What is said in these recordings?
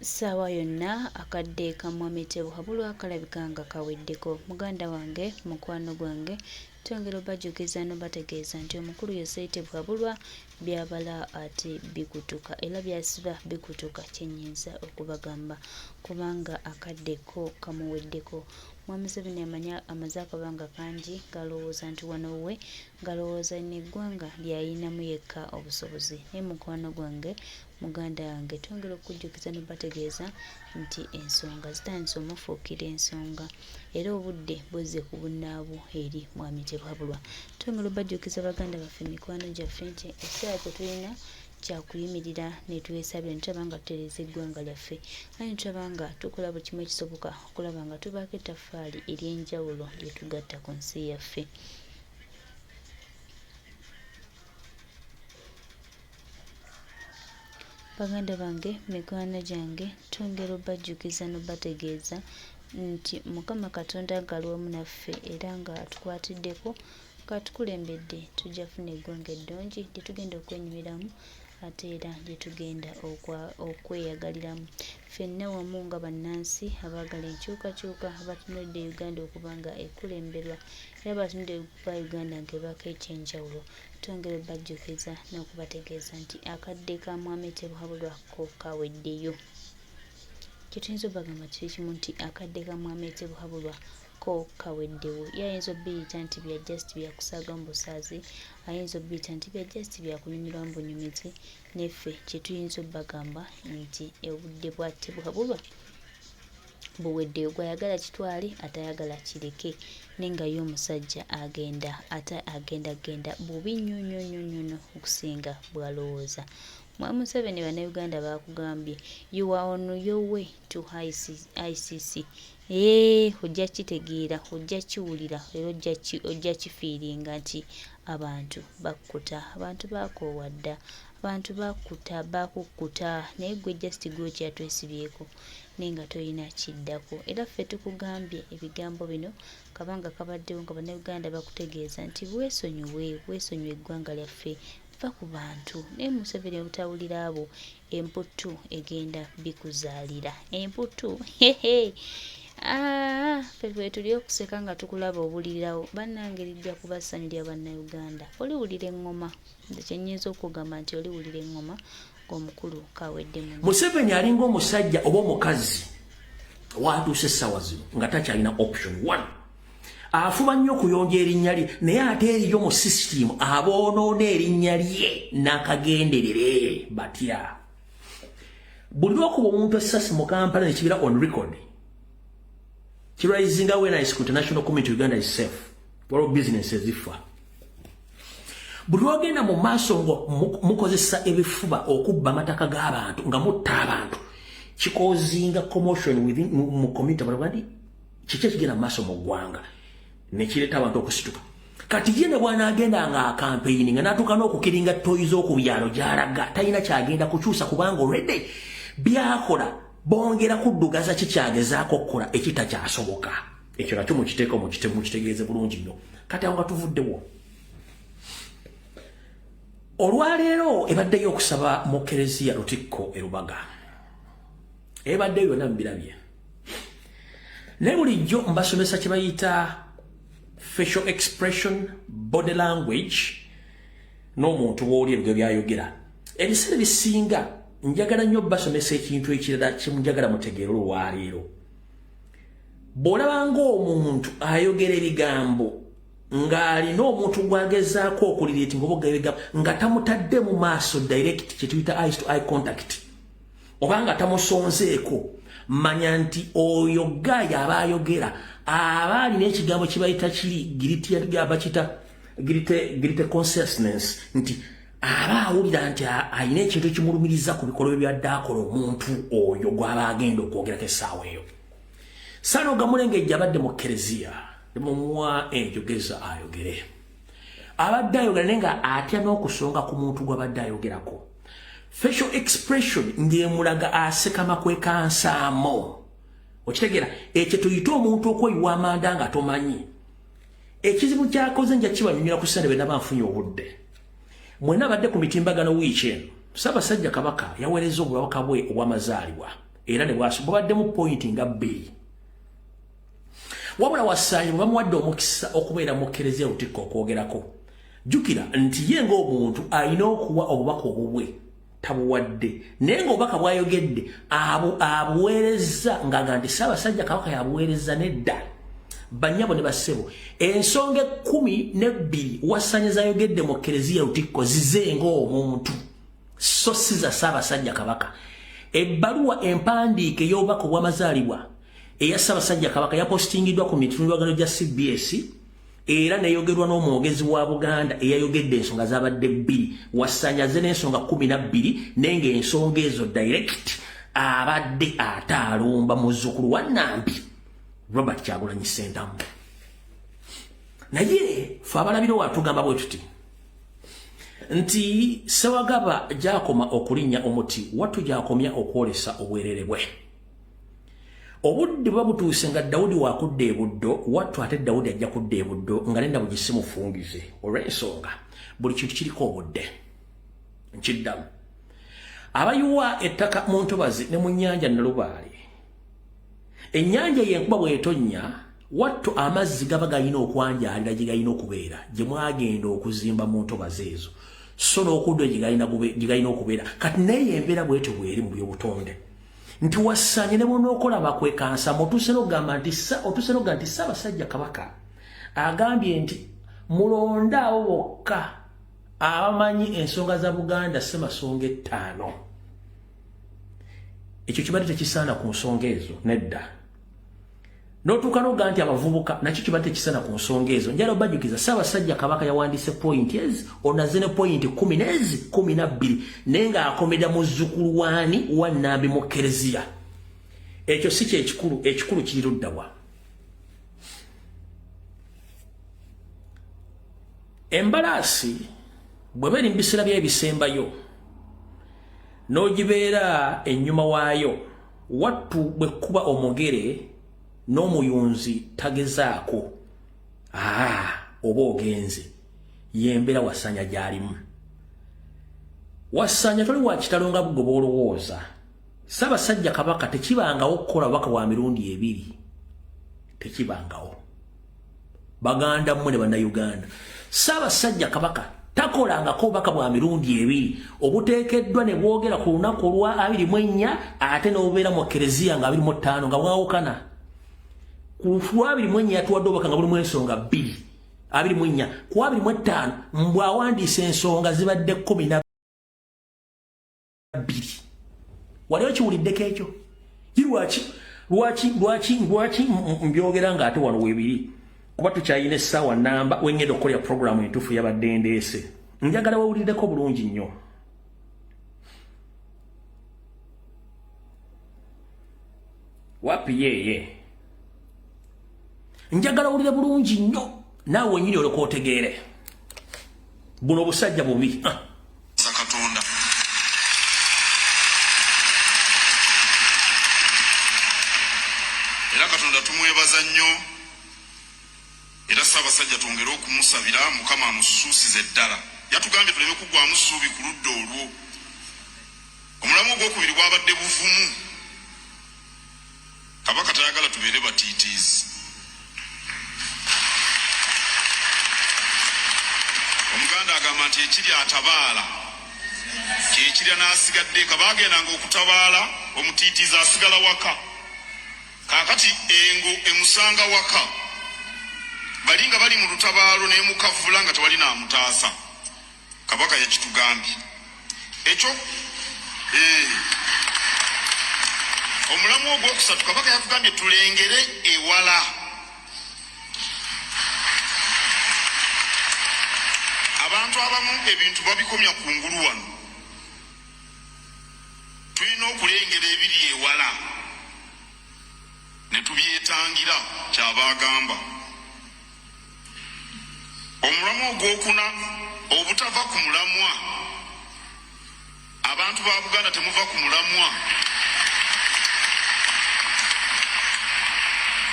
Sawa yonna akadde kamwami Tebuhabulwa kalabika nga kaweddeko. Muganda wange mukwano gwange twongera obajjukiza n'obategeeza nti omukulu Yosei Tebuhabulwa byabala ate bikutuka era byasiba bikutuka kyennyinza okubagamba kubanga akaddeko kamuweddeko. Mwami Museveni amaze akabanga kangi galowooza nti wano we galowooza n'eggwanga lyayinamu yekka obusobozi. Naye mukwano gwange muganda wange twongera okujjukiza n'obategeeza nti ensonga zitandise omufuukira ensonga era obudde buzze ku bunnaabwo eri mwami Tebuhabulwa. Twongera obajjukiza baganda baffe mikwano gyaffe nti ekiseera kye tulina kyakuyimirira netwesabira netulaba nga tutereeza eggwanga lyaffe aye netulaba nga tukola buli kimu ekisoboka okulaba nga tubaako ettaffaali ery'enjawulo lyetugatta ku nsi yaffe. Baganda bange mikwano gyange twongera obajjukiza n'obategeeza nti Mukama Katonda ng'aliwamu naffe era nga atukwatiddeko katukulembedde tujja kufuna eggwanga eddungi lye tugenda okwenyumiramu ate era lye tugenda okweyagaliramu ffenna wamu nga bannansi abaagala enkyukakyuka abatunudde Uganda okuba nga ekulemberwa era abatunudde Uganda ng'ebaako ekyenjawulo. Twongera obajjukiza n'okubategeeza nti akadde ka mwami Tebuhabulwa ko kaweddeyo. Kye tuyinza obagamba kiri kimu nti akadde ka mwami Tebuhabulwa ko kaweddewo. Ye ayinza obbiyita nti bya just bya kusaaga mu busaazi, ayinza obbiyita nti bya just bya kunyumirwa mu bunyumizi, neffe kye tuyinza obbagamba nti obudde bwa Tebuhabulwa buweddeyo. Gw'ayagala kitwale atayagala kireke nenga ye omusajja agenda bubi nnyo okusinga bw'alowooza. Mwami Museveni bannayuganda bakugambye you are on your way to ICC. Ojja kitegeera, ojja kiwulira era ojja kifiiringa nti abantu bakkuta, abantu bakoowadda, abantu bakukkuta naye gwe just gwe kyatwesibyeko nenga toyina kiddako. Era ffe tukugambye ebigambo bino kabanga kabaddewo nga bannayuganda bakutegeeza nti weesonyiwe eggwanga lyaffe va ku bantu. Naye Museveni obutawulira abo emputtu egenda bikuzaalira. Emputtu ffe tuli okuseka nga tukulaba obulirawo bannange lijja kubasanyulira bannayuganda. Oliwulira eŋŋoma, nze kyennyinza okugamba nti oliwulira eŋŋoma ng'omukulu kawedde mu. Museveni alinga omusajja oba omukazi watuuse essaawa zino nga takyalina option 1. Afuba nnyo okuyonja erinnya lye naye ate eriyo mu sisitimu aboonoona erinnya lye n'akagenderere batya. Buli lwokuba omuntu essasi mu Kampala ne kibira on record kiraisinga awareness ku international community Uganda is safe. Waliwo business ezifa. Buli lwogenda mu maaso ngo mukozesa ebifuba okubba amataka g'abantu nga mutta abantu kikozinga commotion within mu community balwandi kiki ekigenda mu maaso mu ggwanga ne kireeta abantu okusituka. Kati ye ne bw'anaagenda nga akampeyini nga n'atuuka n'okukiringa toyi z'okubyalo gy'alaga talina kyagenda kukyusa kubanga already byakola bongera kuddugaza kikyagezaako okukola ekitakyasoboka. Ekyo nakyo mukiteeka mukitegeeze bulungi nnyo. Kati awo nga tuvuddewo olwaleero ebaddeyo okusaba mu Kereziya Lutikko e Lubaga. Ebaddeyo yonna mubirabye. Naye bulijjo mbasomesa kye bayita facial expression, body language n'omuntu w'oli ebyo byayogera. Ebiseera bisinga njagala nnyo basomesa ekintu ekirala kyemunjagala mutegeera olwaleero. Bw'olaba ng'omuntu ayogera ebigambo ng'alina omuntu gwagezaako okulireti ng'oboga ebigambo nga tamutadde mu maaso direct kye tuyita eyes to eye contact oba nga tamusonzeeko, manya nti oyo gaayo aba ayogera aba alina ekigambo kye bayita kiri girite consciousness nti aba awulira nti alina ekintu ekimulumiriza ku bikolwa byadde akola omuntu oyo gw'aba agenda okwogerako essaawa eyo. Sano Gamulengejja abadde mu Kereziya mumuwa enjogeza ayogere. Abadde ayogera naye nga atya n'okusonga ku muntu gw'abadde ayogerako. Facial expression ng'emulaga asekama kwekansaamu. Okitegeera ekyo tuyita omuntu okweyiwa amanda nga tomanyi. Ekizibu kyakoze nja kibanyumira ku ssente bwe naba nfunye obudde. Mwenna badde ku mitimbagano wiiki eno Ssaabasajja Kabaka yaweereza obubaka bwe obw'amazaalibwa era ne bwabaddemu point nga bbiri wabula Wasanya bwe bamuwadde omukisa okubeera mu Eklezia Lutikko okwogerako jjukira nti ye ng'omuntu alina okuwa obubaka obubwe tabuwadde naye ng'obubaka bw'ayogedde abuweerezza ng'aga nti Ssaabasajja Kabaka yabuweerezza nedda bannyabo ne bassebo ensonga 12 Wasanya z'ayogedde mu Eklezia Lutikko zize ng'omuntu so si za Ssaabasajja Kabaka ebbaluwa empandiike y'obubaka obw'amazaalibwa eya Ssaabasajja Kabaka yapostingiddwa ku mitundubagano gya CBS era neyogerwa n'omwogezi wa Buganda eyayogedde ensonga zabadde 2 Wasanya ze n'ensonga 12 nenge ensonga ezo direct abadde ataalumba muzzukulu wa Nambi Robert Kyagulanyi Ssentamu naye fe abalabiro watugamba bwe tuti nti Sewagaba gyakoma okulinnya omuti wattu gyakomya okwolesa obwerere bwe obudde babutuuse nga Dawudi wakudde ebuddo wattu ate Dawudi ajja kudda ebuddo nga nenda bugisimufungize olw'ensonga buli kintu kiriko obudde nkiddamu abayuwa ettaka mu ntobazi ne mu nnyanja Nalubaale ennyanja yenkuba bw'etonnya wattu amazzi gaba galina okwanjaalira gye galina okubeera gye mwagenda okuzimba mu ntobazi ezo so n'okudda gye galina okubeera kati naye embeera bwetyo bweri mu by'obutonde nti Wasanya ne bonookola bakwekansa otuuse n'ogamba nti Ssaabasajja Kabaka agambye nti mulonde abo bokka abamanyi ensonga za Buganda Ssemasonga 5 ekyo kibadde tekisaana ku nsonga ezo nedda n'otuuka n'ogamba nti abavubuka nakyo kibadde tekisaana ku nsonga ezo njala obajjukiza Ssaabasajja Kabaka yawandiise point ezi onaze ne point 10 n'ezi 12 naye ng'akomera muzzukulu waani wa Nambi mu Eklezia ekyo si kyekikulu ekikulu kiri ludda wa embalaasi bwe beri mu biseera by'ebisembayo n'ogibeera ennyuma waayo wattu bwe kuba omugere n'omuyunzi tagezaako oba ogenze yembeera Wasanya gy'alimu Wasanya toli wa kitalo nga bugoba olowooza Ssaabasajja Kabaka tekibangawo okukola bubaka bwa mirundi 2 tekibangawo baganda mmwe ne bannayuganda Ssaabasajja Kabaka takolangako obubaka bwa mirundi 2 obuteekeddwa ne bwogera ku lunaku olwa 24 ate n'obubeera mu Eklezia nga 25 nga bwawukana ku 24 yatuwadde obubaka nga bulimu ensonga 2 24 ku 25 mbwawandiisa ensonga zibadde 12 waliwo kiwuliddeko ekyo lwaki mbyogera nga ate wano weebiri kuba tukyayina essaawa namba wengenda okukolera programu entuufu yabadde ndeese njagala wewuliddeko bulungi nnyo wapi yeye njagala wulire bulungi nnyo naawe wenyini olyoka otegeere buno obusajja bubi Katonda era Katonda tumwebaza nnyo era Ssaabasajja twongere okumusabira Mukama amusuusize ddala yatugambye tuleme kuggwamu ssuubi ku ludda olwo omulamu ogwokubiri gwabadde buvumu Kabaka tayagala tubeere batiitiizi Omuganda agamba nti ekiri atabaala kyekirya n'asigadde kabaagendanga okutabaala omutiitiizi asigala waka kaakati engo emusanga waka balinga bali mu lutabaalo n'emukavula nga tewali n'amutaasa Kabaka yakitugambye ekyo omulamu ogwokusatu Kabaka yatugambye tulengere ewala abantu abamu ebintu babikomya kungulu wano tulina okulengera ebiri ewala ne tubyetangira kyabagamba omulamu ogwokuna obutava ku mulamwa abantu ba Buganda temuva ku mulamwa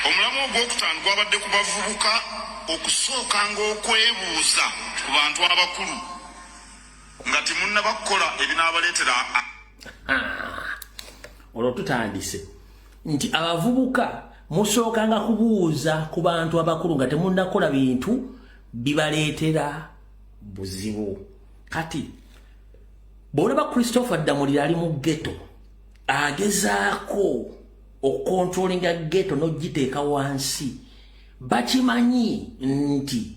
omulamu ogwokutaano gwabadde ku bavubuka okusookanga okwebuuza ku bantu abakulu nga temunnabakola ebinaabaleetera olwo tutandise nti abavubuka musookanga kubuuza ku bantu abakulu nga temunnakola bintu bibaleetera buzibu. Kati bw'olaba Christopher Damulira ali mu ghetto agezaako okukontrolinga ghetto n'ogiteeka wansi, bakimanyi nti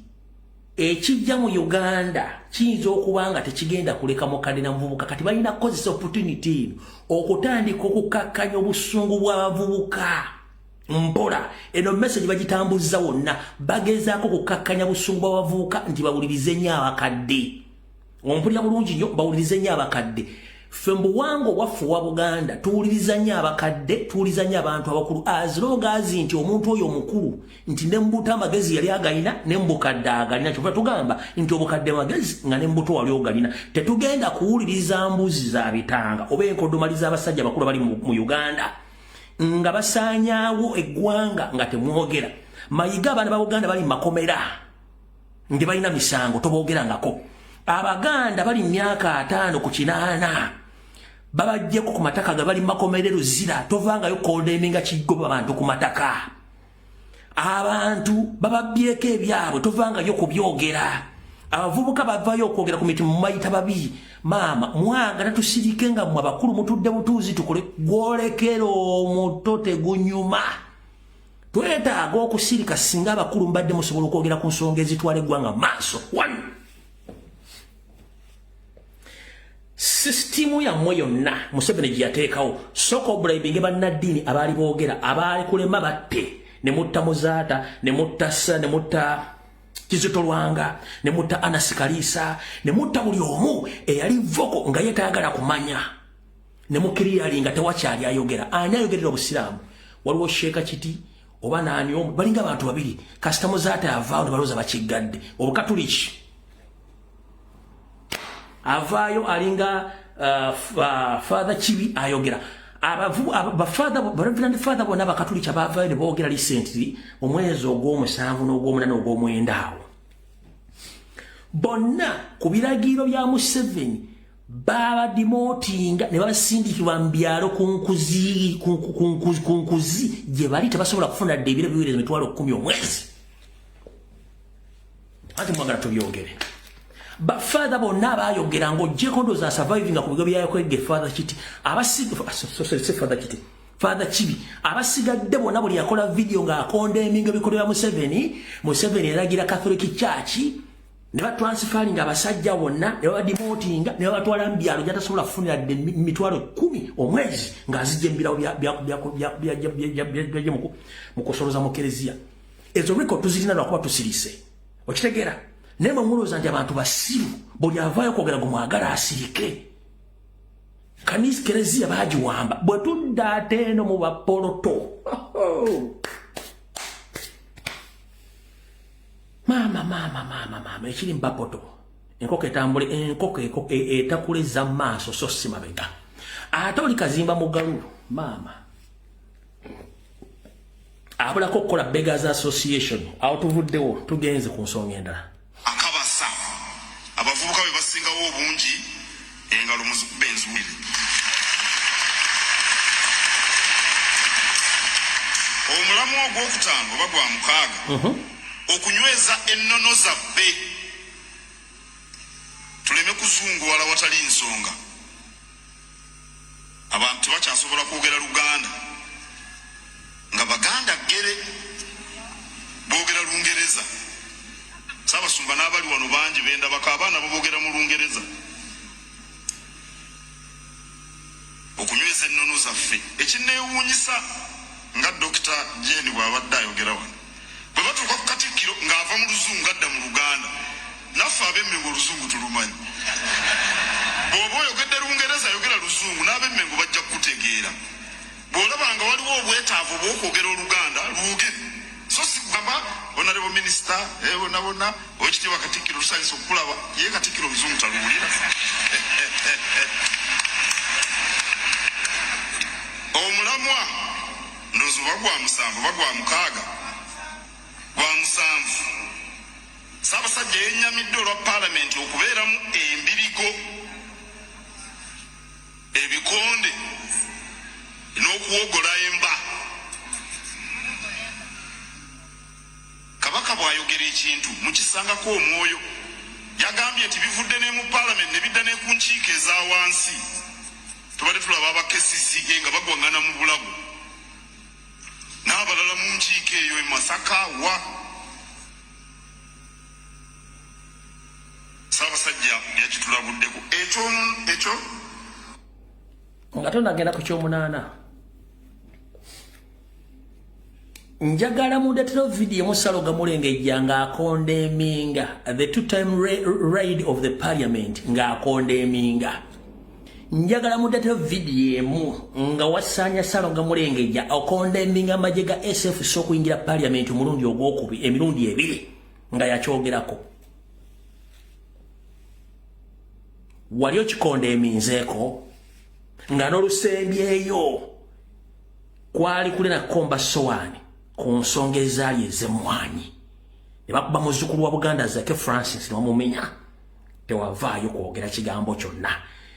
ekijja mu Uganda kiyinza okuba nga tekigenda kuleka mukadde na muvubuka. Kati balina kukozesa opportunity okutandika okukakkanya obusungu bw'abavubuka mpola. Eno message bagitambuza wonna, bagezaako kukakkanya busungu bw'abavubuka nti bawulirize nnyo abakadde. Ompulira bulungi nnyo, bawulirize nnyo abakadde. Ffe mbuwango waffe wa Buganda tuwuliriza nnyo abakadde, tuwuliriza nnyo abantu abakulu, as long as nti omuntu oyo omukulu nti ne mbuto amagezi yali agalina ne mbukadde agalina. Kyova tugamba nti obukadde magezi nga ne mbuto wali ogalina. Tetugenda kuwuliriza mbuzi za bitanga oba enkodomali z'abasajja abakulu bali mu Uganda nga basaanyaawo eggwanga nga temwogera. Mayiga abaana ba Buganda bali makomera ndi balina misango toboogerangako. Abaganda bali myaka 5 ku 8 babajjeko ku mataka ga bali makomerero zira, tovangayo kondeminga kigoba abantu ku mataka. Abantu bababbyeko ebyabwe tovangayo kubyogera. Abavubuka bavayo okwogera ku miti mumayita babi. Maama mwagala tusirike nga mwe abakulu mutudde butuuzi tukole gwolekero omuto tegunyuma. Twetaaga okusirika singa abakulu mbadde musobola okwogera ku nsonga ezitwala eggwanga maaso. 1 Sistimu ya mwe yonna Museveni gye yateekawo soko bribing bannaddiini abaali boogera abaali kulema batte ne mutta Muzaata ne mutta Ssa ne mutta Kizito Lwanga ne mutta Anasi Kalisa ne mutta buli omu eyali voko nga yetaagala kumanya ne mukiriyali nga tewakyali ayogera. Ani ayogerera obusiraamu? Waliwo Sheeka Kiti oba naani omu balinga abantu babiri kasita Muzaata yavaawo ne balooza bakiggadde. Obukatuliki avaayo alinga Father Chibi ayogera. Reverend Father bonna bakatuliki abavaayo ne boogera recently omwezi ogw'omusanvu n'ogw'omunana n'ogw'omwenda awo. Bonna ku biragiro bya Museveni babadimootinga ne babasindikibwa mu byalo ku nkuzi gye bali tebasobola kufuna dde ebiro biwere emitwalo 10 omwezi. Ati mwagala tubyogere. Father bonna abayogera ng'oggyeko ndowooza surviving ku bigo byayokwegge Father Kiti Father Chibi abasigadde bonna buli yakola video ng'akondeminga ebikolwa bya Museveni yalagira Catholic Church ne batransferring abasajja bonna ne babadimootinga ne babatwala mu byalo gyatasobola kufunira dde mitwalo 10 omwezi ng'azijja embirawo bya mu kusoloza mu kereziya. Ezo record tuzirina lwakuba tusirise. Okitegeera? Naye mulowooza nti abantu basiru buli avaayo kwogera gumwagala asirike. Kanisa kereziya baagiwamba bwe tudda ate eno mu bapoloto. Mama ekiri mbapoto enkoko etambule enkoko etakuleza maaso so si mabega. Ate oli kazimba mu galulu maama abulako okukola Beggars Association awo tuvuddewo tugenze ku nsonga endala. Akabasa abavubuka be basingawo obungi engalo muzikube enzulire. Omulamu ogwokutaano oba gwa mukaaga okunyweza ennono zabbe tuleme kuzunguwala watali nsonga. Abantu tebakyasobola kwogera Luganda nga Baganda ggere boogera Lungereza. Saabasumba n'abali wano bangi benda baka abaana boogera mu Lungereza. Okunyweza ennono zaffe ekinneewuunyisa nga Dr. Jane bw'abadde ayogera wano bwe batuuka ku Katikkiro ng'ava mu Luzungu adda mu Luganda naffe ab'Emmengo Oluzungu tulumanyi. Bw'oba oyogedde Lungereza ayogera Luzungu n'ab'Emmengo bajja kukutegeera. Bw'olabanga waliwo obwetaavu bw'okwogera Oluganda luugere. So sigamba Honorable Minister bonna Oweekitiibwa Katikkiro tusanyusa okukulaba ye Katikkiro Luzungu taluwulira. Omulamwa ndowooza oba gwa musanvu oba gwa mukaaga gwa musanvu Ssaabasajja yennyamidde olwa Paalamenti okubeeramu embirigo ebikonde kuwogola emba. Kabaka bw'ayogera ekintu mukisangako omwoyo. Yagambye nti bivudde ne mu parliament ne bidda ne ku nkiiko eza wansi. Tubadde tulaba abakesisi nga bagwangana mu bulago. N'abalala mu nkiiko eyo e Masaka wa. Ssaabasajja yakitulabuddeko. Ekyo nga tonagenda ku kyomunaana. Njagala mundeetera video musalo gamulengejja ng'akondeminga the two-time raid of the parliament ng'akondeminga. Njagala mundeetera video emu nga wasaanya salo gamulengejja okondeminga amagye ga SFC okuyingira parliament omulundi ogwokubiri emirundi ebiri nga yakyogerako. Wali okikondeminzeeko nga n'olusembyeyo kwali kuli nakomba sowaani ku nsonga ezaali ez'emmwanyi ne bakuba muzzukulu wa Buganda Zake Francis ne bamumenya. Tewavaayo kwogera kigambo kyonna.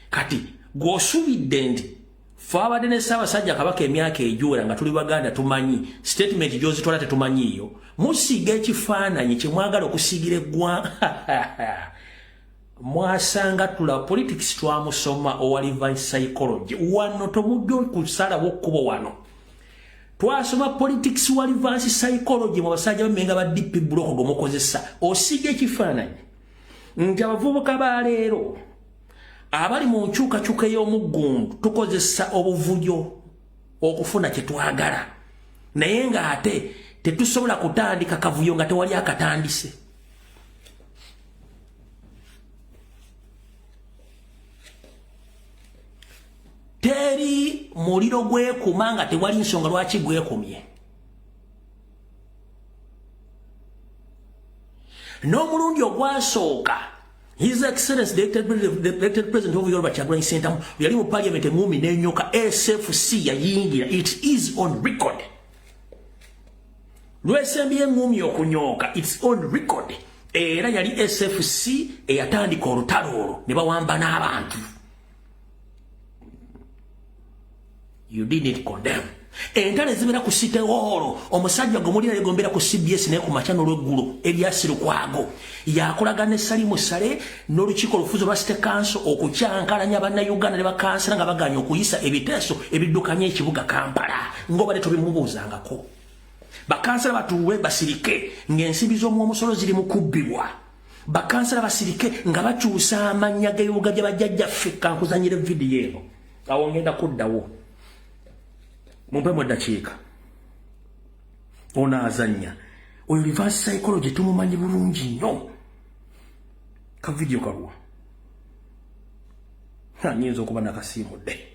Kati gw'osuubidde nti fe abadde ne Ssaabasajja Kabaka emyaka egiwera nga tuli Baganda tumanyi statement gy'ozitwala tetumanyiiyo musiiga ekifaananyi kye mwagala okusiigira eggwanga. Mwasanga tula politics twamusoma owaliva psychology wano tomujja okusalawo okkubo wano. Twasoma politics waliva psychology mu basajja bamenga ba DP block gomukozesa osiga ekifaananyi nti abavubuka ba leero abali mu nkyukakyuka ey'omuggundu tukozesa obuvujo okufuna kye twagala naye ng'ate tetusobola kutandika kavuyo nga tewali akatandise. Teri muliro gwekuma nga tewali nsonga lwaki gwekumye. N'omulundi ogwasooka His Excellency the elected President of Yoruba Kyagulanyi Ssentamu yali mu parliament engumi n'enyoka SFC yayingira. It is on record. Lwesembye engumi okunyooka it's on record. Era yali SFC eyatandika olutalo olwo ne bawamba n'abantu. You didn't condemn. Entale zibera ku City Hall omusajja gomulira yegombera ku CBS ne ku machano lw'eggulu Eliasiru Kwago yakolagana Salimu Sale n'olukiiko olufuzo lwa State Council okukyankalanya bannayuganda ne bakansala nga baganya okuyisa ebiteeso ebiddukanya ekibuga Kampala ng'obadde tubimubuuzangako. Bakansala batuwe basirike ng'ensimbi z'omuomusolo ziri mu kubbibwa. Bakansala basirike nga bakyusa amannya g'ebibuga gye bajjajjaffe. Kankuzanyire vidiyo eno awo ngenda kuddawo. Mumpe muddakiika onaazannya oyo reverse psychology tumumanyi bulungi nnyo. Ka vidiyo kaluwa nyinza okuba nakasiimudde.